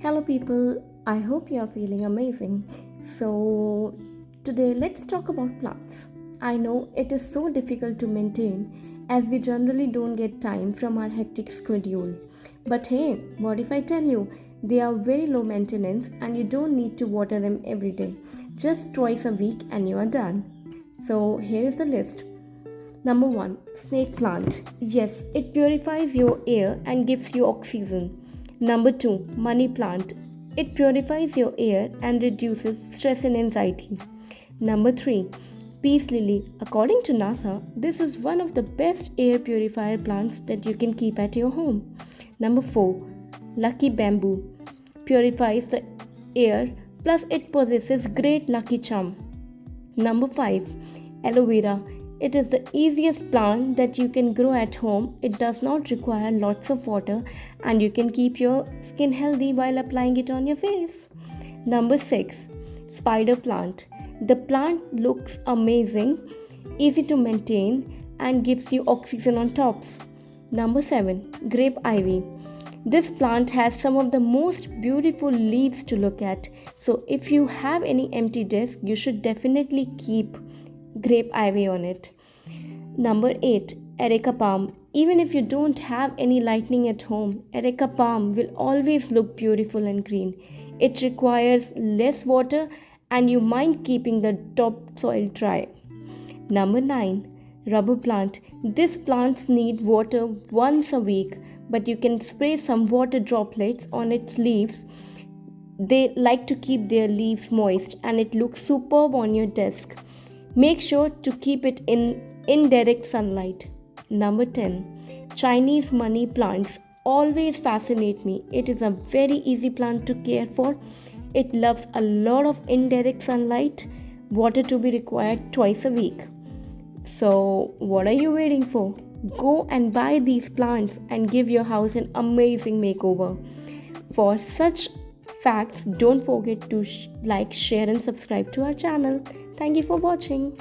Hello, people. I hope you are feeling amazing. So, today let's talk about plants. I know it is so difficult to maintain as we generally don't get time from our hectic schedule. But hey, what if I tell you they are very low maintenance and you don't need to water them every day? Just twice a week and you are done. So, here is the list. Number 1, snake plant. Yes, it purifies your air and gives you oxygen. Number 2, money plant. It purifies your air and reduces stress and anxiety. Number 3, peace lily. According to NASA, this is one of the best air purifier plants that you can keep at your home. Number 4, lucky bamboo. Purifies the air plus it possesses great lucky charm. Number 5, aloe vera. It is the easiest plant that you can grow at home. It does not require lots of water and you can keep your skin healthy while applying it on your face. Number 6, spider plant. The plant looks amazing, easy to maintain and gives you oxygen on tops. Number 7, grape ivy. This plant has some of the most beautiful leaves to look at. So if you have any empty desk, you should definitely keep grape ivy on it. Number 8, Erica palm. Even if you don't have any lighting at home, Erica palm will always look beautiful and green. It requires less water and you mind keeping the topsoil dry. Number 9, rubber plant. These plants need water once a week, but you can spray some water droplets on its leaves. They like to keep their leaves moist and it looks superb on your desk. Make sure to keep it in indirect sunlight. Number 10, Chinese money plants always fascinate me. It is a very easy plant to care for. It loves a lot of indirect sunlight, water to be required twice a week. So, what are you waiting for? Go and buy these plants and give your house an amazing makeover. For such facts, don't forget to like, share, and subscribe to our channel. Thank you for watching.